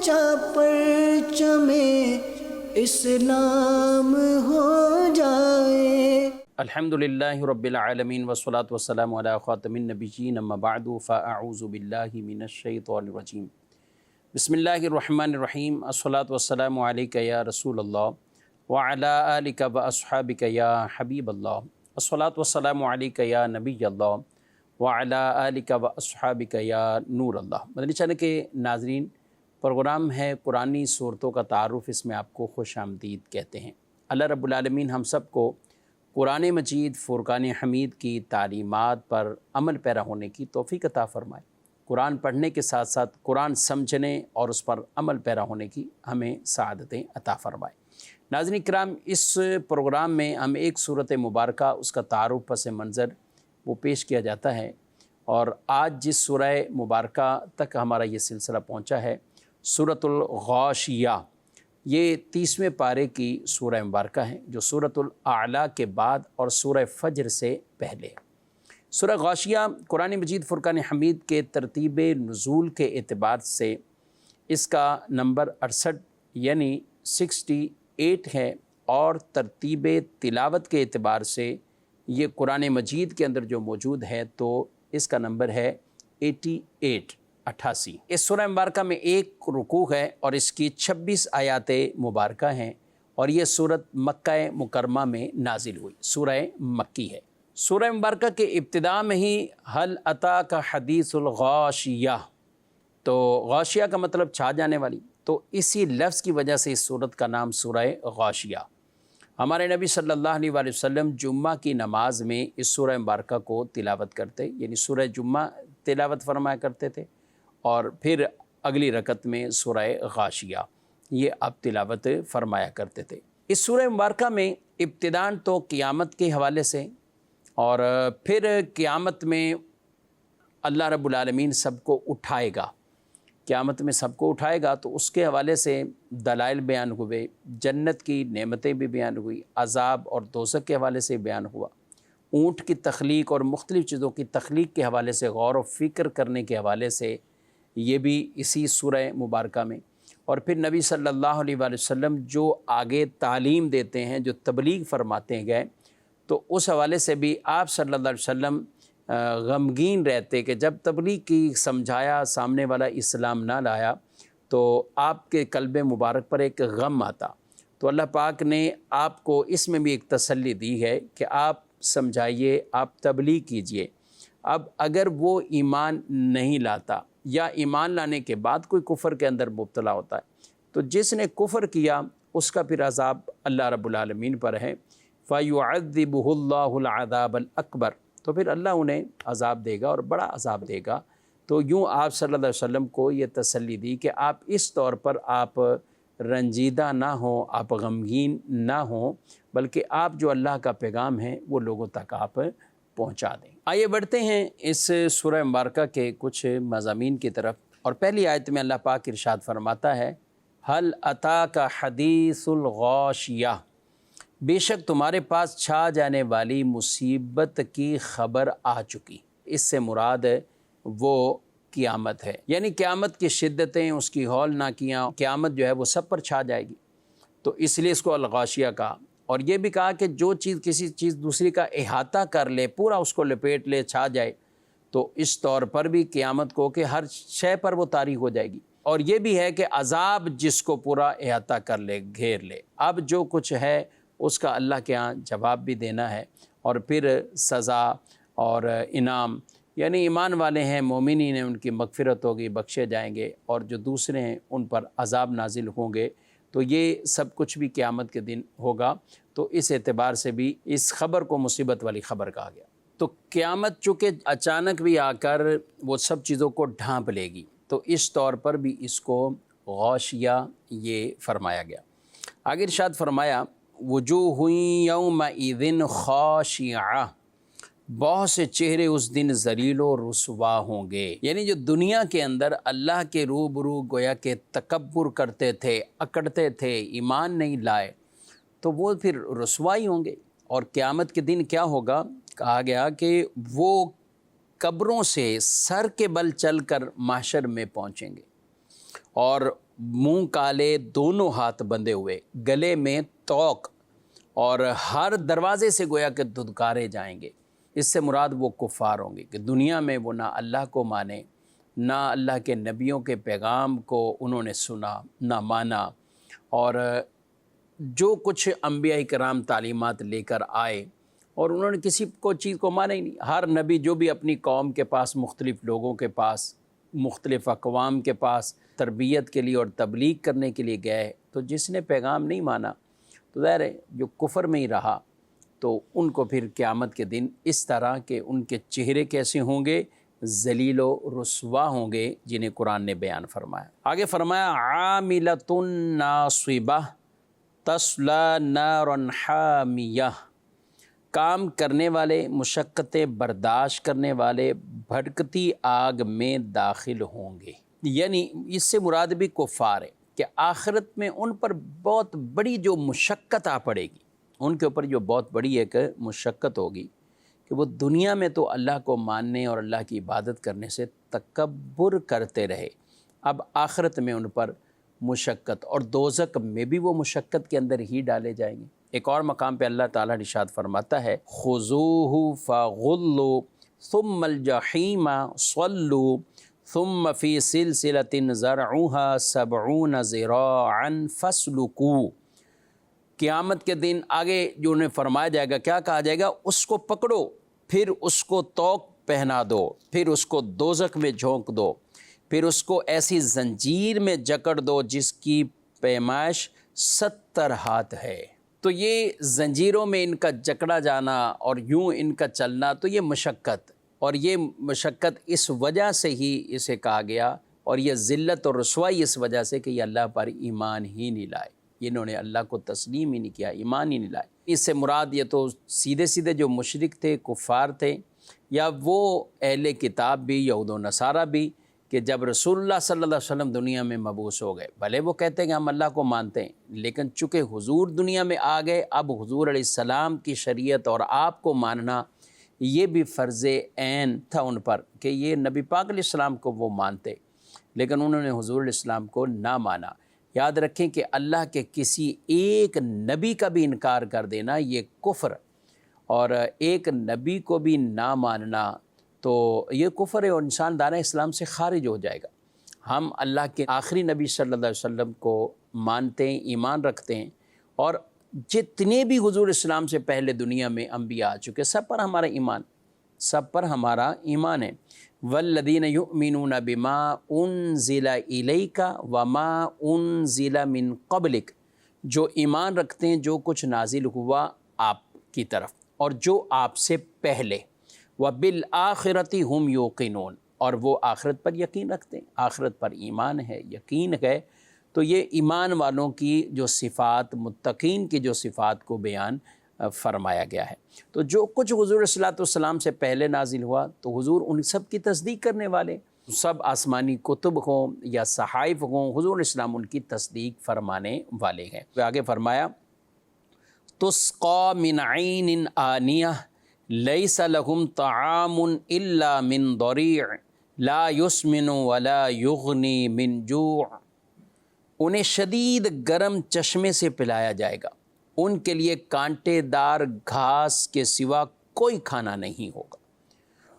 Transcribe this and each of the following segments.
اونچا پرچم اسلام ہو جائے۔ الحمدللہ رب العالمین والصلاة والسلام علی خاتم النبیین اما بعد فاعوذ باللہ من الشیطان الرجیم۔ بسم اللہ الرحمن الرحیم۔ الصلاة والسلام علیک یا رسول اللہ وعلی آلک واصحابک یا حبیب اللہ۔ الصلاة والسلام علیک یا نبی اللہ وعلی آلک واصحابک یا نور اللہ۔ مدنی چینل کے ناظرین، پروگرام ہے قرآنی صورتوں کا تعارف، اس میں آپ کو خوش آمدید کہتے ہیں۔ اللہ رب العالمین ہم سب کو قرآن مجید فرقان حمید کی تعلیمات پر عمل پیرا ہونے کی توفیق عطا فرمائے۔ قرآن پڑھنے کے ساتھ ساتھ قرآن سمجھنے اور اس پر عمل پیرا ہونے کی ہمیں سعادتیں عطا فرمائے۔ ناظرین کرام، اس پروگرام میں ہم ایک صورت مبارکہ، اس کا تعارف پس منظر وہ پیش کیا جاتا ہے، اور آج جس سورہ مبارکہ تک ہمارا یہ سلسلہ پہنچا ہے، سورۃ الغاشیہ، یہ 30ویں پارے کی سورہ مبارکہ ہے، جو سورۃ الاعلیٰ کے بعد اور سورہ فجر سے پہلے۔ سورہ غاشیہ قرآن مجید فرقان حمید کے ترتیب نزول کے اعتبار سے اس کا نمبر 68 یعنی 68 ہے، اور ترتیب تلاوت کے اعتبار سے یہ قرآن مجید کے اندر جو موجود ہے تو اس کا نمبر ہے 88۔ اس سورہ مبارکہ میں ایک رکوع ہے اور اس کی 26 آیات مبارکہ ہیں، اور یہ سورت مکہ مکرمہ میں نازل ہوئی، سورہ مکی ہے۔ سورہ مبارکہ کے ابتداء میں ہی هل اتاک حدیث الغاشیہ، تو غاشیہ کا مطلب چھا جانے والی، تو اسی لفظ کی وجہ سے اس سورت کا نام سورہ غاشیہ۔ ہمارے نبی صلی اللہ علیہ وآلہ وسلم جمعہ کی نماز میں اس سورہ مبارکہ کو تلاوت کرتے، یعنی سورہ جمعہ تلاوت فرمایا کرتے تھے، اور پھر اگلی رکعت میں سورہ غاشیہ یہ آپ تلاوت فرمایا کرتے تھے۔ اس سورہ مبارکہ میں ابتداءً تو قیامت کے حوالے سے، اور پھر قیامت میں اللہ رب العالمین سب کو اٹھائے گا، قیامت میں سب کو اٹھائے گا، تو اس کے حوالے سے دلائل بیان ہوئے، جنت کی نعمتیں بھی بیان ہوئی، عذاب اور دوزخ کے حوالے سے بیان ہوا، اونٹ کی تخلیق اور مختلف چیزوں کی تخلیق کے حوالے سے غور و فکر کرنے کے حوالے سے یہ بھی اسی سورہ مبارکہ میں، اور پھر نبی صلی اللہ علیہ وآلہ وسلم جو آگے تعلیم دیتے ہیں، جو تبلیغ فرماتے گئے، تو اس حوالے سے بھی آپ صلی اللہ علیہ وسلم غمگین رہتے کہ جب تبلیغ کی سمجھایا، سامنے والا اسلام نہ لایا تو آپ کے قلب مبارک پر ایک غم آتا، تو اللہ پاک نے آپ کو اس میں بھی ایک تسلی دی ہے کہ آپ سمجھائیے، آپ تبلیغ کیجئے۔ اب اگر وہ ایمان نہیں لاتا یا ایمان لانے کے بعد کوئی کفر کے اندر مبتلا ہوتا ہے، تو جس نے کفر کیا اس کا پھر عذاب اللہ رب العالمین پر ہے، فَيُعَذِّبُهُ اللَّهُ الْعَذَابَ الْأَكْبَرَ، تو پھر اللہ انہیں عذاب دے گا اور بڑا عذاب دے گا۔ تو یوں آپ صلی اللہ علیہ وسلم کو یہ تسلی دی کہ آپ اس طور پر آپ رنجیدہ نہ ہوں، آپ غمگین نہ ہوں، بلکہ آپ جو اللہ کا پیغام ہے وہ لوگوں تک آپ پہنچا دیں۔ آئیے بڑھتے ہیں اس سورہ مبارکہ کے کچھ مضامین کی طرف، اور پہلی آیت میں اللہ پاک ارشاد فرماتا ہے هل اتاک حدیث الغاشیہ، بے شک تمہارے پاس چھا جانے والی مصیبت کی خبر آ چکی۔ اس سے مراد وہ قیامت ہے، یعنی قیامت کی شدتیں، اس کی ہولناکیاں، قیامت جو ہے وہ سب پر چھا جائے گی، تو اس لیے اس کو الغاشیہ کہا۔ اور یہ بھی کہا کہ جو چیز کسی چیز دوسری کا احاطہ کر لے، پورا اس کو لپیٹ لے، چھا جائے، تو اس طور پر بھی قیامت کو کہ ہر شے پر وہ طاری ہو جائے گی۔ اور یہ بھی ہے کہ عذاب جس کو پورا احاطہ کر لے، گھیر لے، اب جو کچھ ہے اس کا اللہ کے ہاں جواب بھی دینا ہے، اور پھر سزا اور انعام، یعنی ایمان والے ہیں، مومنین ہیں، ان کی مغفرت ہوگی، بخشے جائیں گے، اور جو دوسرے ہیں ان پر عذاب نازل ہوں گے، تو یہ سب کچھ بھی قیامت کے دن ہوگا۔ تو اس اعتبار سے بھی اس خبر کو مصیبت والی خبر کہا گیا۔ تو قیامت چونکہ اچانک بھی آ کر وہ سب چیزوں کو ڈھانپ لے گی، تو اس طور پر بھی اس کو غاشیہ یہ فرمایا گیا۔ آگے ارشاد فرمایا وجوہ یومئذ خاشعہ، بہت سے چہرے اس دن ذلیل و رسوا ہوں گے، یعنی جو دنیا کے اندر اللہ کے روبرو گویا کہ تکبر کرتے تھے، اکڑتے تھے، ایمان نہیں لائے، تو وہ پھر رسوائی ہوں گے۔ اور قیامت کے دن کیا ہوگا؟ کہا گیا کہ وہ قبروں سے سر کے بل چل کر محشر میں پہنچیں گے، اور منہ کالے، دونوں ہاتھ بندھے ہوئے، گلے میں توق، اور ہر دروازے سے گویا کہ دھتکارے جائیں گے۔ اس سے مراد وہ کفار ہوں گے کہ دنیا میں وہ نہ اللہ کو مانے، نہ اللہ کے نبیوں کے پیغام کو انہوں نے سنا نہ مانا، اور جو کچھ انبیاء کرام تعلیمات لے کر آئے اور انہوں نے کسی کو چیز کو مانا ہی نہیں۔ ہر نبی جو بھی اپنی قوم کے پاس، مختلف لوگوں کے پاس، مختلف اقوام کے پاس تربیت کے لیے اور تبلیغ کرنے کے لیے گئے، تو جس نے پیغام نہیں مانا تو ظاہر ہے جو کفر میں ہی رہا، تو ان کو پھر قیامت کے دن اس طرح کہ ان کے چہرے کیسے ہوں گے، ذلیل و رسوا ہوں گے، جنہیں قرآن نے بیان فرمایا۔ آگے فرمایا عاملۃ ناصبہ تصلی نارا حامیہ، کام کرنے والے، مشقتیں برداشت کرنے والے بھڑکتی آگ میں داخل ہوں گے۔ یعنی اس سے مراد بھی کفار ہے کہ آخرت میں ان پر بہت بڑی جو مشقت آ پڑے گی، ان کے اوپر جو بہت بڑی ایک مشقت ہوگی کہ وہ دنیا میں تو اللہ کو ماننے اور اللہ کی عبادت کرنے سے تکبر کرتے رہے، اب آخرت میں ان پر مشقت، اور دوزخ میں بھی وہ مشقت کے اندر ہی ڈالے جائیں گے۔ ایک اور مقام پہ اللہ تعالیٰ ارشاد فرماتا ہے خذوہ فغلوا ثم الجحیم صلوا ثم فی سلسلۃ ذرعها 70 ذراعا فاسلکوہ۔ قیامت کے دن آگے جو انہیں فرمایا جائے گا، کیا کہا جائے گا؟ اس کو پکڑو، پھر اس کو طوق پہنا دو، پھر اس کو دوزخ میں جھونک دو، پھر اس کو ایسی زنجیر میں جکڑ دو جس کی پیمائش 70 ہاتھ ہے۔ تو یہ زنجیروں میں ان کا جکڑا جانا اور یوں ان کا چلنا، تو یہ مشقت، اور یہ مشقت اس وجہ سے ہی اسے کہا گیا، اور یہ ذلت اور رسوائی اس وجہ سے کہ یہ اللہ پر ایمان ہی نہیں لائے، انہوں نے اللہ کو تسلیم ہی نہیں کیا، ایمان ہی نہیں لائے۔ اس سے مراد یہ تو سیدھے سیدھے جو مشرک تھے، کفار تھے، یا وہ اہل کتاب بھی، یہود و نصارہ بھی، کہ جب رسول اللہ صلی اللہ علیہ وسلم دنیا میں مبعوث ہو گئے، بھلے وہ کہتے ہیں کہ ہم اللہ کو مانتے ہیں، لیکن چونکہ حضور دنیا میں آ گئے، اب حضور علیہ السلام کی شریعت اور آپ کو ماننا یہ بھی فرض عین تھا ان پر کہ یہ نبی پاک علیہ السلام کو وہ مانتے، لیکن انہوں نے حضور علیہ السلام کو نہ مانا۔ یاد رکھیں کہ اللہ کے کسی ایک نبی کا بھی انکار کر دینا یہ کفر، اور ایک نبی کو بھی نہ ماننا تو یہ کفر ہے، اور انسان دائرہ اسلام سے خارج ہو جائے گا۔ ہم اللہ کے آخری نبی صلی اللہ علیہ وسلم کو مانتے ہیں، ایمان رکھتے ہیں، اور جتنے بھی حضور اسلام سے پہلے دنیا میں انبیاء آ چکے، سب پر ہمارا ایمان، سب پر ہمارا ایمان ہے۔ والذین یؤمنون بما انزل الیک وما انزل من قبلک، جو ایمان رکھتے ہیں جو کچھ نازل ہوا آپ کی طرف اور جو آپ سے پہلے، وبالآخرۃ ہم یوقنون، اور وہ آخرت پر یقین رکھتے ہیں، آخرت پر ایمان ہے، یقین ہے۔ تو یہ ایمان والوں کی جو صفات، متقین کی جو صفات کو بیان فرمایا گیا ہے۔ تو جو کچھ حضور صلی اللہ علیہ وسلم سے پہلے نازل ہوا تو حضور ان سب کی تصدیق کرنے والے، سب آسمانی کتب ہوں یا صحائف ہوں، حضور اسلام ان کی تصدیق فرمانے والے ہیں۔ آگے فرمایا تسقى من عین آنیہ لیس لهم طعام الا من ضریع لا یسمن ولا یغنی من جوع، انہیں شدید گرم چشمے سے پلایا جائے گا، ان کے لیے کانٹے دار گھاس کے سوا کوئی کھانا نہیں ہوگا،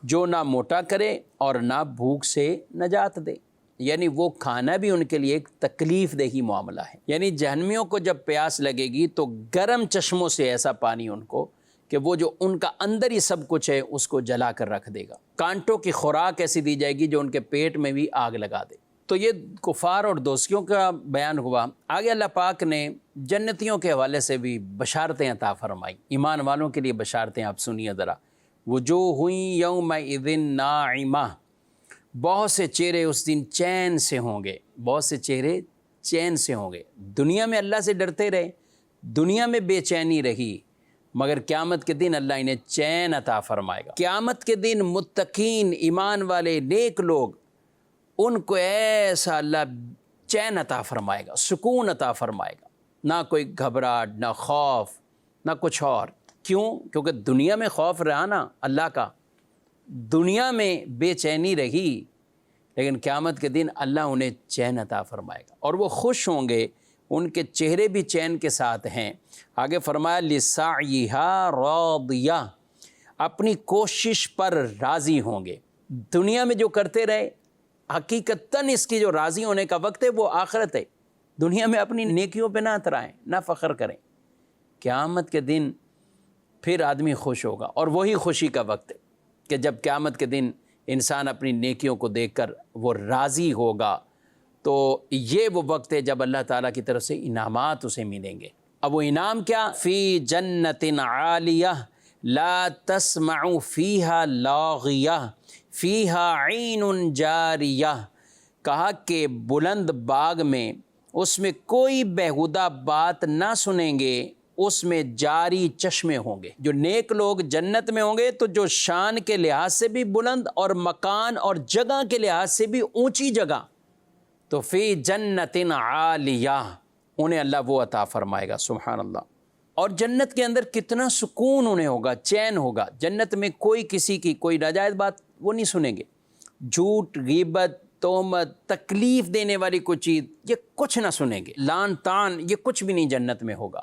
جو نہ موٹا کرے اور نہ بھوک سے نجات دے۔ یعنی وہ کھانا بھی ان کے لیے ایک تکلیف دہی معاملہ ہے۔ یعنی جہنمیوں کو جب پیاس لگے گی تو گرم چشموں سے ایسا پانی ان کو کہ وہ جو ان کا اندر ہی سب کچھ ہے اس کو جلا کر رکھ دے گا۔ کانٹوں کی خوراک ایسی دی جائے گی جو ان کے پیٹ میں بھی آگ لگا دے۔ تو یہ کفار اور دوستیوں کا بیان ہوا۔ آگے اللہ پاک نے جنتیوں کے حوالے سے بھی بشارتیں عطا فرمائی، ایمان والوں کے لیے بشارتیں آپ سنیے ذرا۔ وجوہ یومئذ ناعمہ، بہت سے چہرے اس دن چین سے ہوں گے، بہت سے چہرے چین سے ہوں گے۔ دنیا میں اللہ سے ڈرتے رہے، دنیا میں بے چینی رہی، مگر قیامت کے دن اللہ انہیں چین عطا فرمائے گا۔ قیامت کے دن متقین، ایمان والے، نیک لوگ، ان کو ایسا اللہ چین عطا فرمائے گا، سکون عطا فرمائے گا، نہ کوئی گھبراہٹ، نہ خوف، نہ کچھ اور۔ کیوں؟ کیونکہ دنیا میں خوف رہا نا اللہ کا، دنیا میں بے چینی رہی لیکن قیامت کے دن اللہ انہیں چین عطا فرمائے گا اور وہ خوش ہوں گے، ان کے چہرے بھی چین کے ساتھ ہیں۔ آگے فرمایا لِسَعْيِهَا رَاضِيَةٌ، اپنی کوشش پر راضی ہوں گے۔ دنیا میں جو کرتے رہے، حقیقتاً اس کی جو راضی ہونے کا وقت ہے وہ آخرت ہے۔ دنیا میں اپنی نیکیوں پہ نہ اترائیں، نہ فخر کریں۔ قیامت کے دن پھر آدمی خوش ہوگا، اور وہی خوشی کا وقت ہے کہ جب قیامت کے دن انسان اپنی نیکیوں کو دیکھ کر وہ راضی ہوگا، تو یہ وہ وقت ہے جب اللہ تعالیٰ کی طرف سے انعامات اسے ملیں گے۔ اب وہ انعام کیا؟ فی جنت عالیہ لا تسمع فیہا لاغیہ فیہا عین جاریہ، کہا کہ بلند باغ میں، اس میں کوئی بیہودہ بات نہ سنیں گے، اس میں جاری چشمے ہوں گے۔ جو نیک لوگ جنت میں ہوں گے تو جو شان کے لحاظ سے بھی بلند اور مکان اور جگہ کے لحاظ سے بھی اونچی جگہ، تو فی جنت عالیہ انہیں اللہ وہ عطا فرمائے گا۔ سبحان اللہ۔ اور جنت کے اندر کتنا سکون انہیں ہوگا، چین ہوگا۔ جنت میں کوئی کسی کی کوئی ناجائز بات وہ نہیں سنیں گے، جھوٹ، غیبت، تہمت، تکلیف دینے والی کوئی چیز، یہ کچھ نہ سنیں گے۔ لعن طعن یہ کچھ بھی نہیں جنت میں ہوگا۔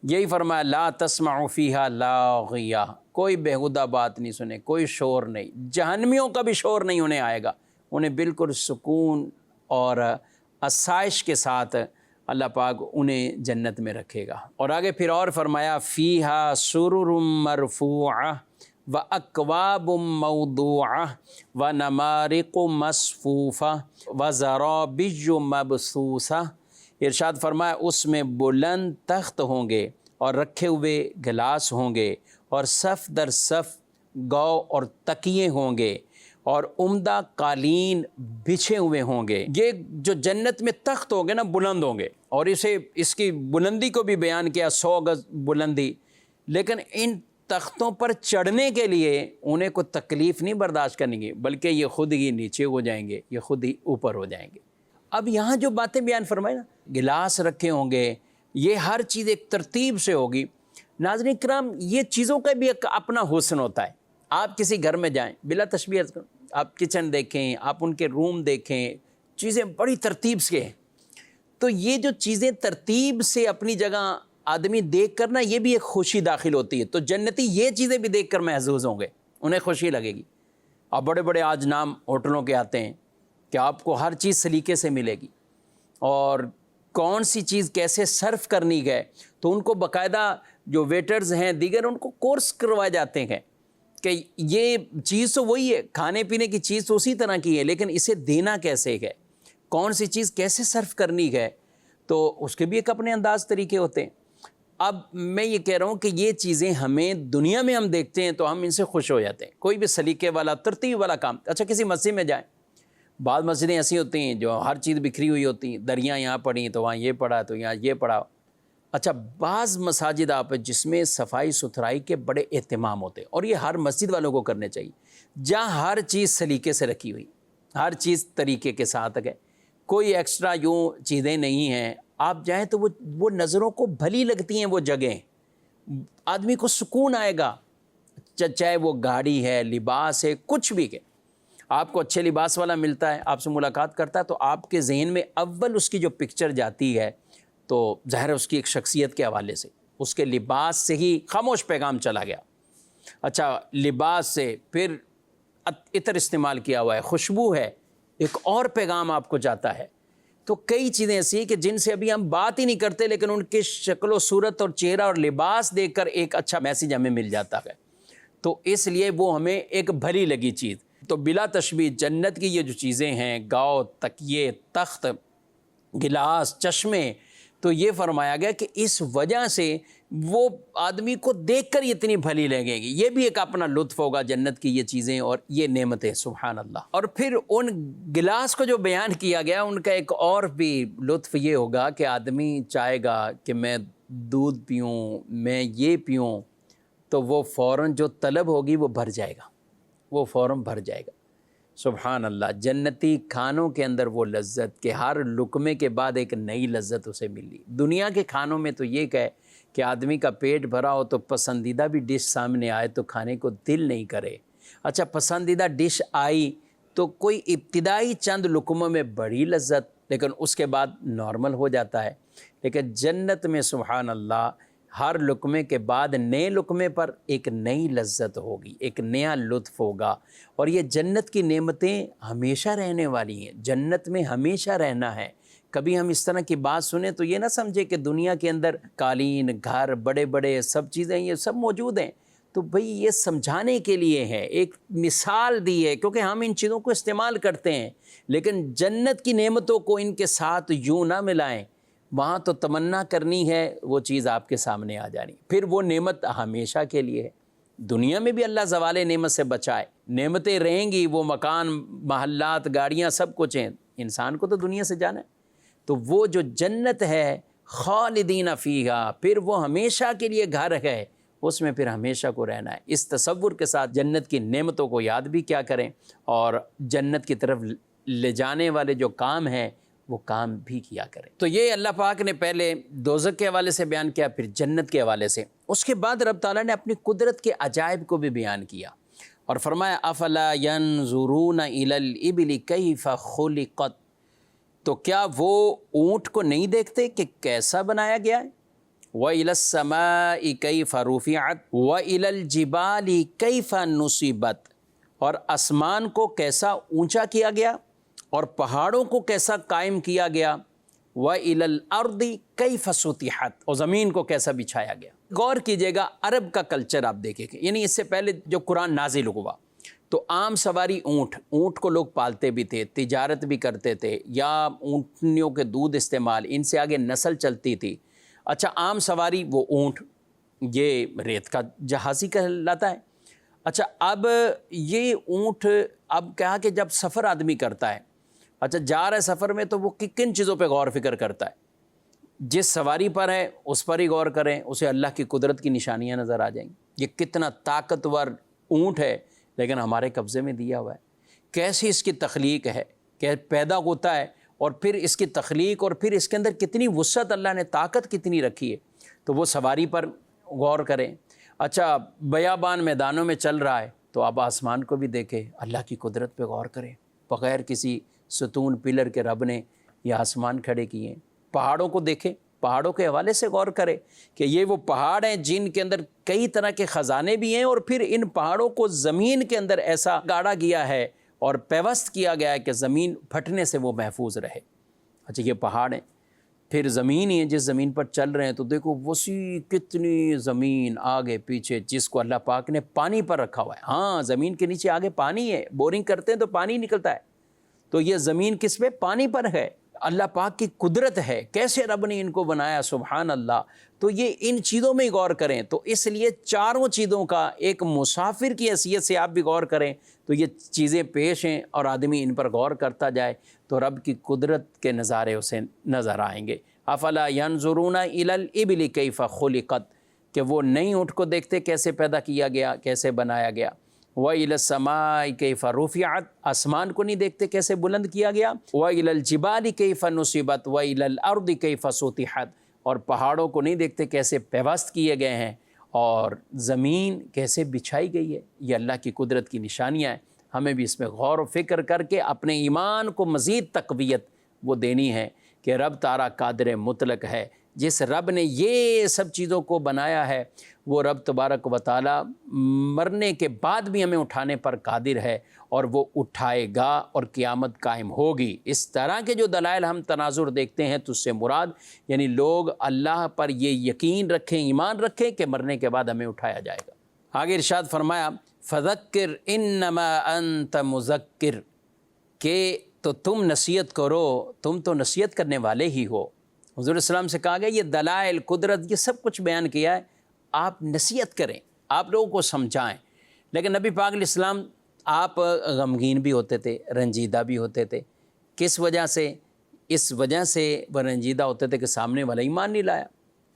یہی فرمایا لا تسمع فیہا لاغیہ، کوئی بیہودہ بات نہیں سنے، کوئی شور نہیں۔ جہنمیوں کا بھی شور نہیں انہیں آئے گا، انہیں بالکل سکون اور آسائش کے ساتھ اللہ پاک انہیں جنت میں رکھے گا۔ اور آگے پھر اور فرمایا فیہا سرر مرفوعہ واکواب موضوعہ ونمارق مصفوفہ وزرابی مبثوثہ، ارشاد فرمایا اس میں بلند تخت ہوں گے اور رکھے ہوئے گلاس ہوں گے، اور صف در صف گو اور تکیے ہوں گے، اور عمدہ قالین بچھے ہوئے ہوں گے۔ یہ جو جنت میں تخت ہوں گے نا، بلند ہوں گے، اور اس کی بلندی کو بھی بیان کیا، 100 گز بلندی۔ لیکن ان تختوں پر چڑھنے کے لیے انہیں کوئی تکلیف نہیں برداشت کرنی گی، بلکہ یہ خود ہی نیچے ہو جائیں گے، یہ خود ہی اوپر ہو جائیں گے۔ اب یہاں جو باتیں بیان فرمائی نا، گلاس رکھے ہوں گے، یہ ہر چیز ایک ترتیب سے ہوگی۔ ناظرین کرام، یہ چیزوں کا بھی ایک اپنا حسن ہوتا ہے۔ آپ کسی گھر میں جائیں، بلا تشبیہ عرض کروں، آپ کچن دیکھیں، آپ ان کے روم دیکھیں، چیزیں بڑی ترتیب سے ہیں۔ تو یہ جو چیزیں ترتیب سے اپنی جگہ آدمی دیکھ کر نا، یہ بھی ایک خوشی داخل ہوتی ہے۔ تو جنتی یہ چیزیں بھی دیکھ کر محظوظ ہوں گے، انہیں خوشی لگے گی۔ اب بڑے بڑے آج نام ہوٹلوں کے آتے ہیں کہ آپ کو ہر چیز سلیقے سے ملے گی، اور کون سی چیز کیسے سرو کرنی ہے، تو ان کو باقاعدہ جو ویٹرز ہیں دیگر، ان کو کورس کروائے جاتے ہیں کہ یہ چیز تو وہی ہے، کھانے پینے کی چیز تو اسی طرح کی ہے، لیکن اسے دینا کیسے ہے، کون سی چیز کیسے سرو کرنی ہے، تو اس کے بھی ایک اپنے انداز طریقے ہوتے ہیں۔ اب میں یہ کہہ رہا ہوں کہ یہ چیزیں ہمیں دنیا میں ہم دیکھتے ہیں تو ہم ان سے خوش ہو جاتے ہیں، کوئی بھی سلیقے والا ترتیب والا کام۔ اچھا کسی مسجد میں جائیں، بعض مسجدیں ایسی ہوتی ہیں جو ہر چیز بکھری ہوئی ہوتی ہیں، دریاں یہاں پڑھی تو وہاں یہ پڑھا تو یہاں یہ پڑھا۔ اچھا بعض مساجد آپ جس میں صفائی ستھرائی کے بڑے اہتمام ہوتے ہیں، اور یہ ہر مسجد والوں کو کرنے چاہیے، جہاں ہر چیز سلیقے سے رکھی ہوئی، ہر چیز طریقے کے ساتھ ہے، کوئی ایکسٹرا یوں چیزیں نہیں ہیں۔ آپ جائیں تو وہ نظروں کو بھلی لگتی ہیں، وہ جگہیں آدمی کو سکون آئے گا، چاہے وہ گاڑی ہے، لباس ہے، کچھ بھی ہے۔ آپ کو اچھے لباس والا ملتا ہے، آپ سے ملاقات کرتا ہے، تو آپ کے ذہن میں اول اس کی جو پکچر جاتی ہے، تو ظاہر ہے اس کی ایک شخصیت کے حوالے سے، اس کے لباس سے ہی خاموش پیغام چلا گیا۔ اچھا لباس سے پھر عطر استعمال کیا ہوا ہے، خوشبو ہے، ایک اور پیغام آپ کو جاتا ہے۔ تو کئی چیزیں ایسی ہیں کہ جن سے ابھی ہم بات ہی نہیں کرتے، لیکن ان کی شکل و صورت اور چہرہ اور لباس دیکھ کر ایک اچھا میسیج ہمیں مل جاتا ہے، تو اس لیے وہ ہمیں ایک بھلی لگی چیز۔ تو بلا تشبیہ جنت کی یہ جو چیزیں ہیں، گاؤ، تکیے، تخت، گلاس، چشمے، تو یہ فرمایا گیا کہ اس وجہ سے وہ آدمی کو دیکھ کر اتنی بھلی لگے گی۔ یہ بھی ایک اپنا لطف ہوگا جنت کی یہ چیزیں اور یہ نعمتیں، سبحان اللہ۔ اور پھر ان گلاس کو جو بیان کیا گیا، ان کا ایک اور بھی لطف یہ ہوگا کہ آدمی چاہے گا کہ میں دودھ پیوں، میں یہ پیوں، تو وہ فوراً جو طلب ہوگی وہ بھر جائے گا، وہ فوراً بھر جائے گا۔ سبحان اللہ۔ جنتی کھانوں کے اندر وہ لذت کہ ہر لقمے کے بعد ایک نئی لذت اسے ملی۔ دنیا کے کھانوں میں تو یہ کہ آدمی کا پیٹ بھرا ہو تو پسندیدہ بھی ڈش سامنے آئے تو کھانے کو دل نہیں کرے۔ اچھا پسندیدہ ڈش آئی تو کوئی ابتدائی چند لقموں میں بڑی لذت، لیکن اس کے بعد نارمل ہو جاتا ہے۔ لیکن جنت میں سبحان اللہ ہر لقمے کے بعد نئے لقمے پر ایک نئی لذت ہوگی، ایک نیا لطف ہوگا، اور یہ جنت کی نعمتیں ہمیشہ رہنے والی ہیں، جنت میں ہمیشہ رہنا ہے۔ کبھی ہم اس طرح کی بات سنیں تو یہ نہ سمجھے کہ دنیا کے اندر قالین، گھر، بڑے بڑے سب چیزیں یہ سب موجود ہیں، تو بھئی یہ سمجھانے کے لیے ہے، ایک مثال دی ہے، کیونکہ ہم ان چیزوں کو استعمال کرتے ہیں، لیکن جنت کی نعمتوں کو ان کے ساتھ یوں نہ ملائیں۔ وہاں تو تمنا کرنی ہے، وہ چیز آپ کے سامنے آ جانی، پھر وہ نعمت ہمیشہ کے لیے ہے۔ دنیا میں بھی اللہ زوال نعمت سے بچائے، نعمتیں رہیں گی، وہ مکان، محلات، گاڑیاں سب کچھ ہیں، انسان کو تو دنیا سے جانا ہے۔ تو وہ جو جنت ہے خالدین فیہا، پھر وہ ہمیشہ کے لیے گھر ہے، اس میں پھر ہمیشہ کو رہنا ہے۔ اس تصور کے ساتھ جنت کی نعمتوں کو یاد بھی کیا کریں، اور جنت کی طرف لے جانے والے جو کام ہیں وہ کام بھی کیا کریں۔ تو یہ اللہ پاک نے پہلے دوزخ کے حوالے سے بیان کیا، پھر جنت کے حوالے سے، اس کے بعد رب تعالیٰ نے اپنی قدرت کے عجائب کو بھی بیان کیا اور فرمایا افلا ینظرون الی الابل کیف خلقت، تو کیا وہ اونٹ کو نہیں دیکھتے کہ کیسا بنایا گیا ہے؟ وَإِلَى السَّمَاءِ كَيْفَ رُفِعَتْ وَإِلَى الْجِبَالِ كَيْفَ نُصِبَتْ، اور آسمان کو کیسا اونچا کیا گیا اور پہاڑوں کو کیسا قائم کیا گیا، وَإِلَى الْأَرْضِ كَيْفَ سُطِحَتْ، اور زمین کو کیسا بچھایا گیا۔ غور کیجئے گا، عرب کا کلچر آپ دیکھیں گے، یعنی اس سے پہلے جو قرآن نازل ہوا تو عام سواری اونٹ کو لوگ پالتے بھی تھے، تجارت بھی کرتے تھے، یا اونٹنیوں کے دودھ استعمال، ان سے آگے نسل چلتی تھی۔ اچھا، عام سواری وہ اونٹ، یہ ریت کا جہازی کہلاتا ہے۔ اچھا، اب یہ اونٹ، اب کہا کہ جب سفر آدمی کرتا ہے، اچھا جا رہا ہے سفر میں، تو وہ کن چیزوں پہ غور فکر کرتا ہے؟ جس سواری پر ہے اس پر ہی غور کریں، اسے اللہ کی قدرت کی نشانیاں نظر آ جائیں گی۔ یہ کتنا طاقتور اونٹ ہے، لیکن ہمارے قبضے میں دیا ہوا ہے۔ کیسی اس کی تخلیق ہے کہ پیدا ہوتا ہے، اور پھر اس کی تخلیق، اور پھر اس کے اندر کتنی وسعت اللہ نے، طاقت کتنی رکھی ہے، تو وہ سواری پر غور کریں۔ اچھا، بیابان میدانوں میں چل رہا ہے تو اب آسمان کو بھی دیکھیں، اللہ کی قدرت پہ غور کریں، بغیر کسی ستون پلر کے رب نے یہ آسمان کھڑے کیے ہیں۔ پہاڑوں کو دیکھیں، پہاڑوں کے حوالے سے غور کریں کہ یہ وہ پہاڑ ہیں جن کے اندر کئی طرح کے خزانے بھی ہیں، اور پھر ان پہاڑوں کو زمین کے اندر ایسا گاڑا گیا ہے اور پیوست کیا گیا ہے کہ زمین پھٹنے سے وہ محفوظ رہے۔ اچھا، یہ پہاڑ ہیں، پھر زمین ہی ہے جس زمین پر چل رہے ہیں، تو دیکھو وسیع کتنی زمین آگے پیچھے، جس کو اللہ پاک نے پانی پر رکھا ہوا ہے۔ ہاں، زمین کے نیچے آگے پانی ہے، بورنگ کرتے ہیں تو پانی نکلتا ہے، تو یہ زمین کس پہ؟ پانی پر ہے۔ اللہ پاک کی قدرت ہے، کیسے رب نے ان کو بنایا، سبحان اللہ۔ تو یہ ان چیزوں میں غور کریں، تو اس لیے چاروں چیزوں کا ایک مسافر کی حیثیت سے آپ بھی غور کریں، تو یہ چیزیں پیش ہیں اور آدمی ان پر غور کرتا جائے تو رب کی قدرت کے نظارے اسے نظر آئیں گے۔ افلا ینظرون الی الابل کیف خلقت، کہ وہ نئی اونٹ کو دیکھتے کیسے پیدا کیا گیا، کیسے بنایا گیا۔ وَإِلَى السَّمَاءِ كَيْفَ رُفِعَتْ، آسمان کو نہیں دیکھتے کیسے بلند کیا گیا۔ وَإِلَى الْجِبَالِ كَيْفَ نُصِبَتْ وَإِلَى الْأَرْضِ كَيْفَ سُطِحَتْ، اور پہاڑوں کو نہیں دیکھتے کیسے پیوست کیے گئے ہیں، اور زمین کیسے بچھائی گئی ہے۔ یہ اللہ کی قدرت کی نشانیاں ہیں، ہمیں بھی اس میں غور و فکر کر کے اپنے ایمان کو مزید تقویت وہ دینی ہے کہ رب تعالیٰ قادر مطلق ہے۔ جس رب نے یہ سب چیزوں کو بنایا ہے، وہ رب تبارک و تعالیٰ مرنے کے بعد بھی ہمیں اٹھانے پر قادر ہے، اور وہ اٹھائے گا اور قیامت قائم ہوگی۔ اس طرح کے جو دلائل ہم تناظر دیکھتے ہیں تو اس سے مراد یعنی لوگ اللہ پر یہ یقین رکھیں، ایمان رکھیں کہ مرنے کے بعد ہمیں اٹھایا جائے گا۔ آگے ارشاد فرمایا فذکر انما انت مذکر، کہ تو تم نصیحت کرو، تم تو نصیحت کرنے والے ہی ہو۔ حضور السلام سے کہا گیا یہ دلائل، قدرت، یہ سب کچھ بیان کیا ہے، آپ نصیحت کریں، آپ لوگوں کو سمجھائیں۔ لیکن نبی پاک علیہ السلام آپ غمگین بھی ہوتے تھے، رنجیدہ بھی ہوتے تھے۔ کس وجہ سے؟ اس وجہ سے وہ رنجیدہ ہوتے تھے کہ سامنے والا ایمان نہیں لایا،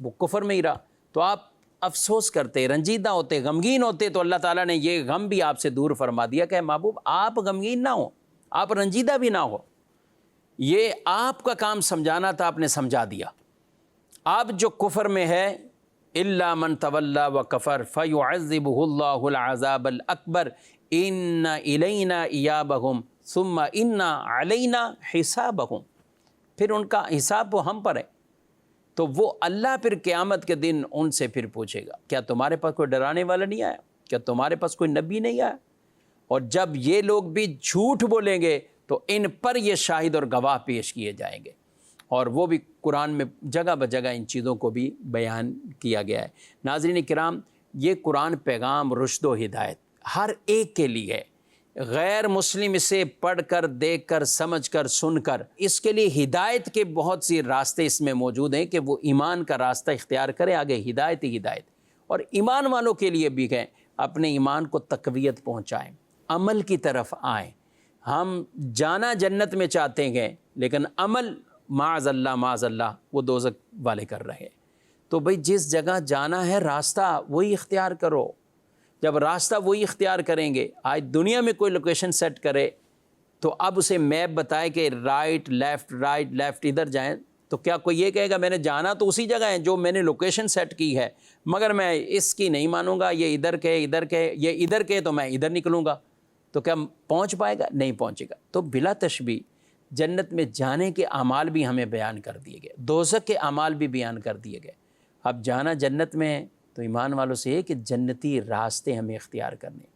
وہ کفر میں ہی رہا، تو آپ افسوس کرتے، رنجیدہ ہوتے، غمگین ہوتے، تو اللہ تعالیٰ نے یہ غم بھی آپ سے دور فرما دیا کہ محبوب آپ غمگین نہ ہو، آپ رنجیدہ بھی نہ ہو، یہ آپ کا کام سمجھانا تھا، آپ نے سمجھا دیا۔ آپ جو کفر میں ہے الا من تولی وکفر فیعذبہ اللہ العذاب الاکبر ان الینا ایابہم ثم انا علینا حسابہم، پھر ان کا حساب وہ ہم پر ہے۔ تو وہ اللہ پھر قیامت کے دن ان سے پھر پوچھے گا کیا تمہارے پاس کوئی ڈرانے والا نہیں آیا، کیا تمہارے پاس کوئی نبی نہیں آیا؟ اور جب یہ لوگ بھی جھوٹ بولیں گے تو ان پر یہ شاہد اور گواہ پیش کیے جائیں گے، اور وہ بھی قرآن میں جگہ بجگہ ان چیزوں کو بھی بیان کیا گیا ہے۔ ناظرین کرام، یہ قرآن پیغام رشد و ہدایت ہر ایک کے لیے ہے۔ غیر مسلم اسے پڑھ کر، دیکھ کر، سمجھ کر، سن کر، اس کے لیے ہدایت کے بہت سی راستے اس میں موجود ہیں کہ وہ ایمان کا راستہ اختیار کریں، آگے ہدایت ہی ہدایت۔ اور ایمان والوں کے لیے بھی کہ اپنے ایمان کو تقویت پہنچائیں، عمل کی طرف آئیں۔ ہم جانا جنت میں چاہتے ہیں لیکن عمل معاذ اللہ وہ دوزخ والے کر رہے ہیں۔ تو بھئی جس جگہ جانا ہے راستہ وہی اختیار کرو۔ جب راستہ وہی اختیار کریں گے، آج دنیا میں کوئی لوکیشن سیٹ کرے تو اب اسے میپ بتائے کہ رائٹ لیفٹ ادھر جائیں، تو کیا کوئی یہ کہے گا میں نے جانا تو اسی جگہ ہے جو میں نے لوکیشن سیٹ کی ہے، مگر میں اس کی نہیں مانوں گا، یہ ادھر کے یہ ادھر کے تو میں ادھر نکلوں گا، تو کیا پہنچ پائے گا؟ نہیں پہنچے گا۔ تو بلا تشبیہ جنت میں جانے کے اعمال بھی ہمیں بیان کر دیے گئے، دوزخ کے اعمال بھی بیان کر دیے گئے۔ اب جانا جنت میں ہے تو ایمان والوں سے یہ کہ جنتی راستے ہمیں اختیار کرنے،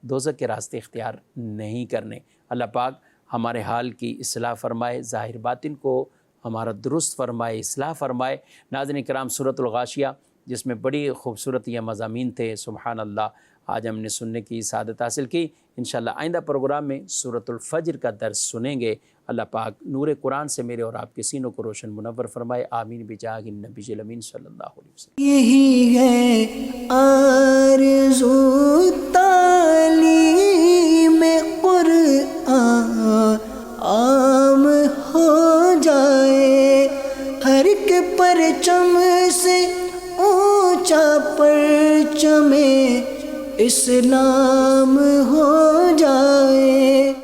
دوزخ کے راستے اختیار نہیں کرنے۔ اللہ پاک ہمارے حال کی اصلاح فرمائے، ظاہر باطن کو ہمارا درست فرمائے، اصلاح فرمائے۔ ناظرین کرام، سورۃ الغاشیہ جس میں بڑی خوبصورت یہ مضامین تھے، سبحان اللہ، آج ہم نے سننے کی سعادت حاصل کی۔ انشاءاللہ آئندہ پروگرام میں سورۃ الفجر کا درس سنیں گے۔ اللہ پاک نور قرآن سے میرے اور آپ کے سینوں کو روشن منور فرمائے، آمین بجاہ النبی الامین صلی اللہ علیہ وسلم۔ یہی ہے آرزو تعلیم قرآن عام ہو جائے، ہر ایک پرچم سے اونچا پرچم اسلام ہو جائے۔